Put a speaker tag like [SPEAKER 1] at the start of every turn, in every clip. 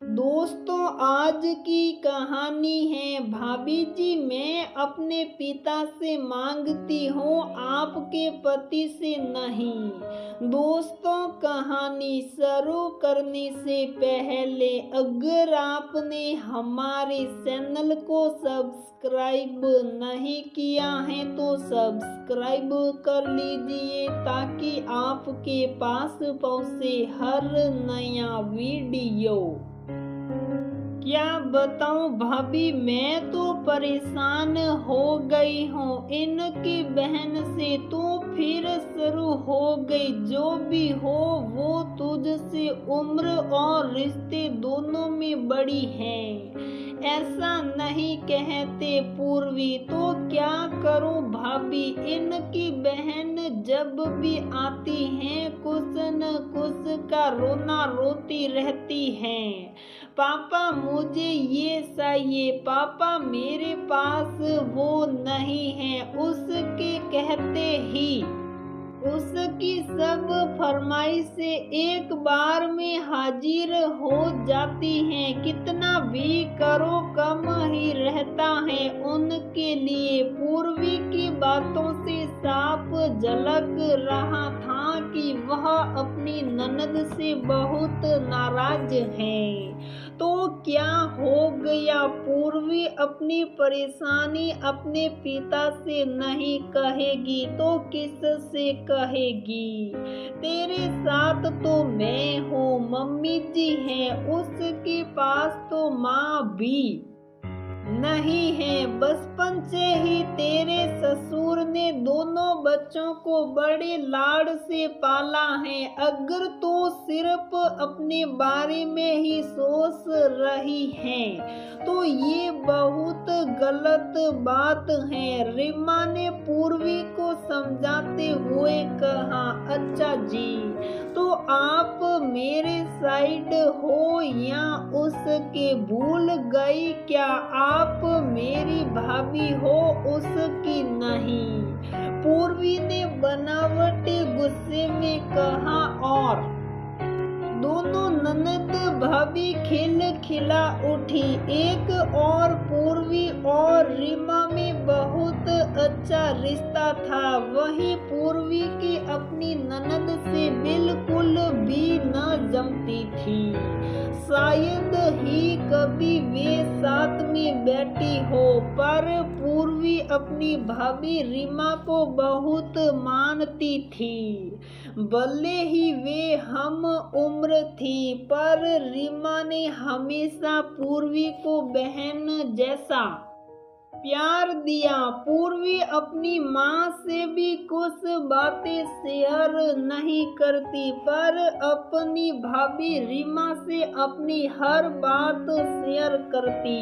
[SPEAKER 1] दोस्तों, आज की कहानी है भाभी जी, मैं अपने पिता से मांगती हूँ, आपके पति से नहीं। दोस्तों, कहानी शुरू करने से पहले अगर आपने हमारे चैनल को सब्सक्राइब नहीं किया है तो सब्सक्राइब कर लीजिए ताकि आपके पास पहुँचे हर नया वीडियो। क्या बताऊं भाभी, मैं तो परेशान हो गई हूँ इनकी बहन से। तो फिर शुरू हो गई, जो भी हो वो तुझसे उम्र और रिश्ते दोनों में बड़ी है। ऐसा नहीं कहते पूर्वी, तो क्या करूं भाभी, इनकी बहन जब भी आती है कुछ न कुछ का रोना रोती रहती है। पापा मुझे ये चाहिए, पापा मेरे पास वो नहीं है। उसके कहते ही उसकी सब फरमाइशें एक बार में हाजिर हो जाती हैं। कितना भी करो कम ही रहता है उनके लिए। पूर्वी की बातों से साफ झलक रहा था कि वह अपनी ननद से बहुत नाराज है। तो क्या हो गया, पूर्वी अपनी परेशानी अपने पिता से नहीं कहेगी तो किससे कहेगी। तेरे साथ तो मैं हूँ, मम्मी जी हैं, उसके पास तो माँ भी नहीं है। बचपन से ही तेरे ससुर ने दोनों बच्चों को बड़े लाड से पाला है। अगर तो सिर्फ अपने बारे में ही सोच रही है तो ये बहुत गलत बात है। रीमा ने पूर्वी को समझाते हुए कहा, अच्छा जी, तो आप मेरे साइड हो या उसके? भूल गई क्या आप मेरी भाभी हो, उसकी नहीं? पूर्वी ने बनावटी गुस्से में कहा और दोनों ननद भाभी खिलखिला उठी। एक और पूर्वी और रीमा में बहुत अच्छा रिश्ता था, वहीं पूर्वी की अपनी ननद से बिल्कुल भी न जमती थी। शायद ही कभी वे साथ में बैठी हो, पर पूर्वी अपनी भाभी रीमा को बहुत मानती थी। भले ही वे हम उम्र थी, पर रीमा ने हमेशा पूर्वी को बहन जैसा प्यार दिया। पूर्वी अपनी माँ से भी कुछ बातें शेयर नहीं करती, पर अपनी भाभी रीमा से अपनी हर बात शेयर करती।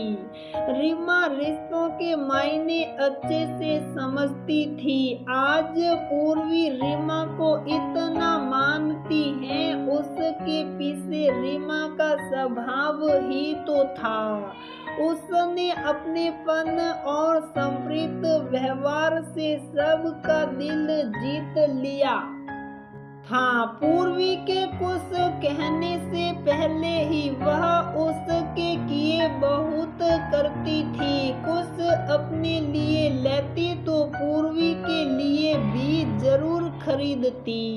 [SPEAKER 1] रीमा रिश्तों के मायने अच्छे से समझती थी। आज पूर्वी रीमा को इतना मानती है, उसके पीछे रीमा का स्वभाव ही तो था। उसने अपनेपन और समृद्ध व्यवहार से सबका दिल जीत लिया था। पूर्वी के कुछ कहने से पहले ही वह उसके किए बहुत करती थी। कुछ अपने लिए लेती तो पूर्वी के लिए भी जरूर खरीदती।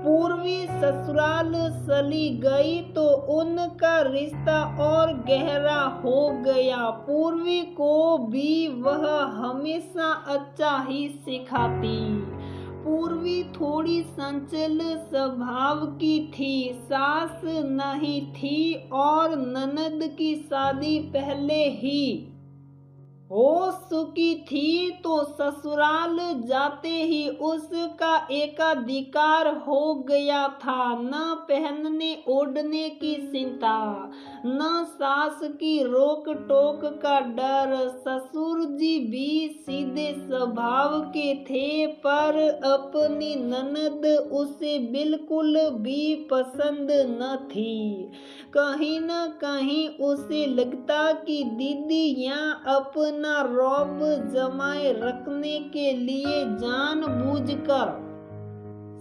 [SPEAKER 1] पूर्वी ससुराल चली गई तो उनका रिश्ता और गहरा हो गया। पूर्वी को भी वह हमेशा अच्छा ही सिखाती। पूर्वी थोड़ी चंचल स्वभाव की थी, सास नहीं थी और ननद की शादी पहले ही हो चुकी थी, तो ससुराल जाते ही उसका एकाधिकार हो गया था। न पहनने ओढ़ने की चिंता, न सास की रोक टोक का डर। ससुर जी भी सीधे स्वभाव के थे, पर अपनी ननद उसे बिल्कुल भी पसंद न थी। कहीं न कहीं उसे लगता कि दीदी यहाँ अपना रौब जमाए रखने के लिए जानबूझकर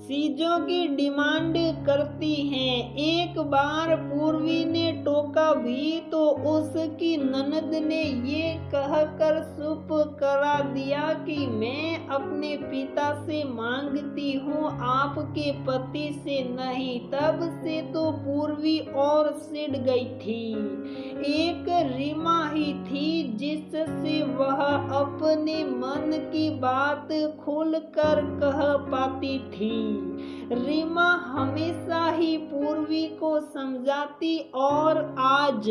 [SPEAKER 1] चीजों की डिमांड करती हैं। एक बार पूर्वी ने टोका भी तो उसकी ननद ने ये कहकर चुप करा दिया कि मैं अपने पिता से मांगती हूँ, आपके पति से नहीं। तब से तो पूर्वी और चिढ़ गई थी। एक रीमा ही थी जिससे वह अपने मन की बात खुलकर कह पाती थी। रीमा हमेशा ही पूर्वी को समझाती और आज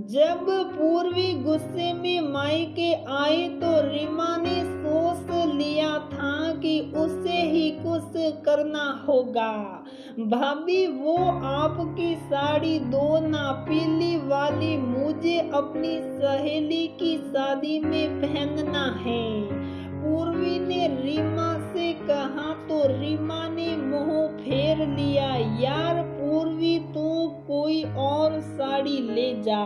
[SPEAKER 1] जब पूर्वी गुस्से में मायके आई तो रीमा ने सोच लिया था कि उसे ही कुछ करना होगा। भाभी, वो आपकी साड़ी दो ना, पीली वाली मुझे अपनी सहेली की शादी में पहनना है। पूर्वी ने रीमा से कहा तो रीमा ने मुंह फेर लिया। यार पूर्वी, तू कोई और साड़ी ले जा,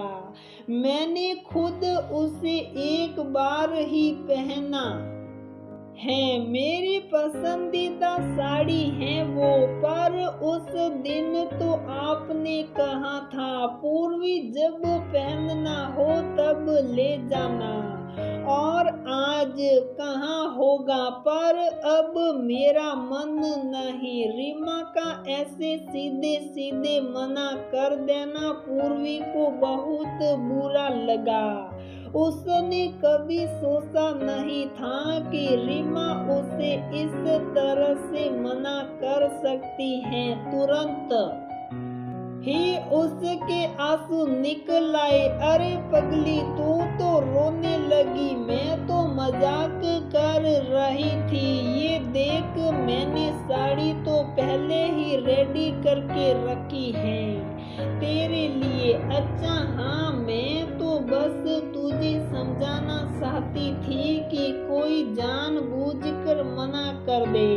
[SPEAKER 1] मैंने खुद उसे एक बार ही पहना है, मेरी पसंदीदा साड़ी है वो। पर उस दिन तो आपने कहा था पूर्वी, जब पहनना हो तब ले जाना, और आज कहाँ होगा। पर अब मेरा मन नहीं। रीमा का ऐसे सीधे सीधे मना कर देना पूर्वी को बहुत बुरा लगा। उसने कभी सोचा नहीं था कि रीमा उसे इस तरह से मना कर सकती है। तुरंत ही उसके आंसू निकल आए। अरे पगली, तू तो रोने लगी, मैं तो मजाक कर रही थी। ये देख, मैंने साड़ी तो पहले ही रेडी करके रखी है तेरे लिए। अच्छा हाँ, मैं तो बस तुझे समझाना चाहती थी कि कोई जानबूझकर मना कर दे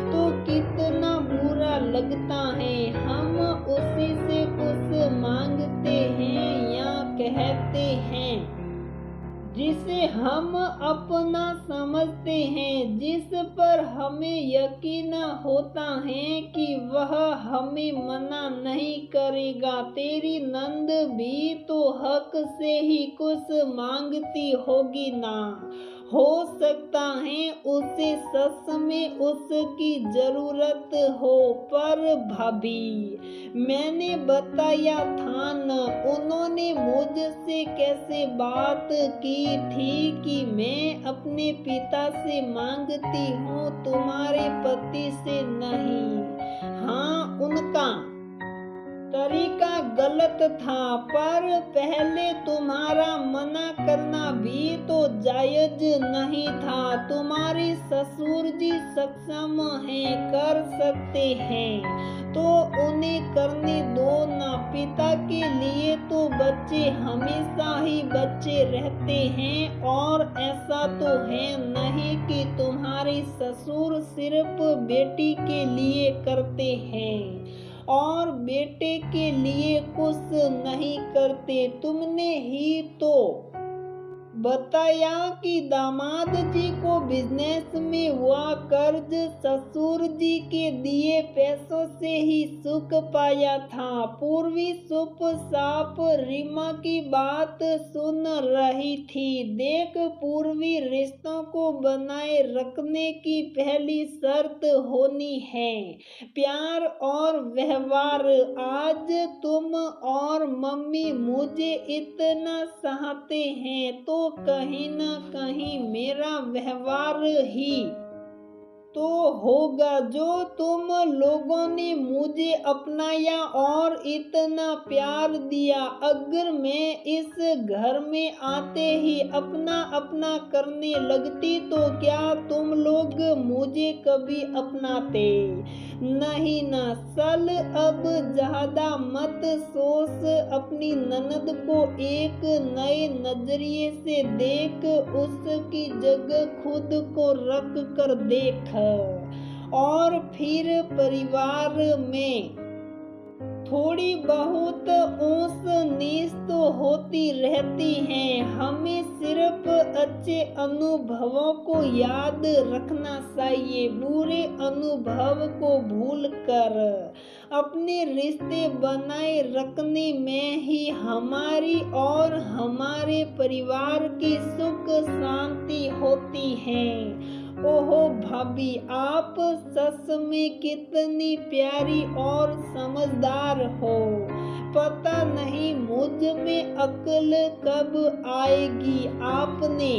[SPEAKER 1] तो कितना बुरा लगता है। हम उसी से कुछ मांगते हैं या कहते हैं जिसे हम अपना समझते हैं, जिस पर हमें यकीन होता है कि वह हमें मना नहीं करेगा। तेरी नंद भी तो हक से ही कुछ मांगती होगी ना। हो सकता है उसे सच में उसकी जरूरत हो। पर भाभी, मैंने बताया था न, उन्होंने मुझसे कैसे बात की थी कि मैं अपने पिता से मांगती हूँ, तुम्हारे पति से नहीं। हाँ, उनका तरीका गलत था, पर पहले तुम्हारा मना करना भी तो जायज नहीं था। तुम्हारे ससुर जी सक्षम हैं, कर सकते हैं तो उन्हें करने दो ना। पिता के लिए तो बच्चे हमेशा ही बच्चे रहते हैं, और ऐसा तो है नहीं कि तुम्हारे ससुर सिर्फ बेटी के लिए करते हैं और बेटे के लिए कुछ नहीं करते। तुमने ही तो बताया कि दामाद जी को बिजनेस में हुआ कर्ज ससुर जी के दिए पैसों से ही सुख पाया था। पूर्वी चुप साप रीमा की बात सुन रही थी। देख पूर्वी, रिश्तों को बनाए रखने की पहली शर्त होनी है प्यार और व्यवहार। आज तुम और मम्मी मुझे इतना चाहते हैं तो कहीं न कहीं मेरा व्यवहार ही तो होगा। जो तुम लोगों ने मुझे अपनाया और इतना प्यार दिया, अगर मैं इस घर में आते ही अपना अपना करने लगती तो क्या तुम लोग मुझे कभी अपनाते? नहीं ना। चल अब ज्यादा मत सोच, अपनी ननद को एक नए नजरिए से देख, उसकी जगह खुद को रख कर देख, और फिर परिवार में थोड़ी बहुत ऊंच नीच तो होती रहती है, हमें सिर्फ अच्छे अनुभवों को याद रखना चाहिए, बुरे अनुभव को भूल कर अपने रिश्ते बनाए रखने में ही हमारी और हमारे परिवार की सुख शांति होती है। ओहो भाभी, आप सच में कितनी प्यारी और समझदार हो। पता नहीं मुझ में अक्ल कब आएगी। आपने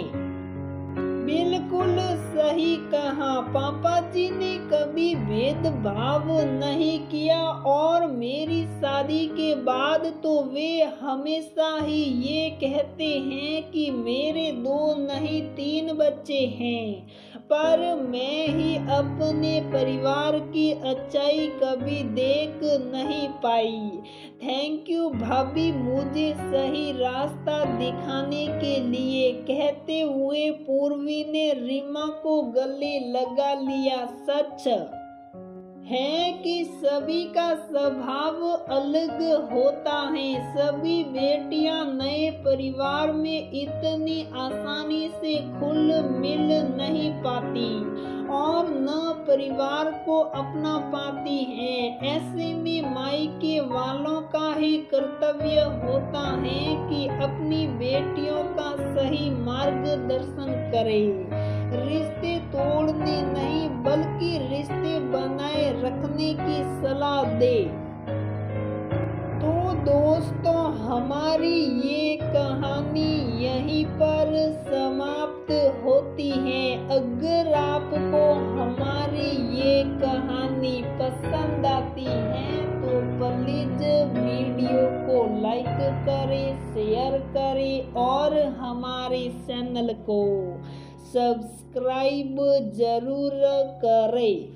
[SPEAKER 1] बिल्कुल सही कहा। पापा जी ने कभी भेदभाव नहीं किया और मेरी शादी के बाद तो वे हमेशा ही ये कहते हैं कि मेरे 2 नहीं 3 बच्चे हैं, पर मैं ही अपने परिवार की अच्छाई कभी देख नहीं पाई। थैंक यू भाभी, मुझे सही रास्ता दिखाने के लिए, कहते हुए पूर्वी ने रीमा को गले लगा लिया। सच है कि सभी का स्वभाव अलग होता है। सभी बेटियां नए परिवार में इतनी आसानी से खुल मिल नहीं पाती और न परिवार को अपना पाती हैं। ऐसे में मायके वालों का ही कर्तव्य होता है कि अपनी बेटियों का सही मार्गदर्शन करे, रिश्ते तोड़ने नहीं बल्कि रिश्ते बनाए रखने की सलाह दे। तो दोस्तों, हमारी ये कहानी यहीं पर समाप्त होती है। अगर आपको हमारी ये कहानी पसंद आती है तो प्लीज वीडियो को लाइक करें, शेयर करें और हमारे चैनल को सब्सक्राइब जरूर करें।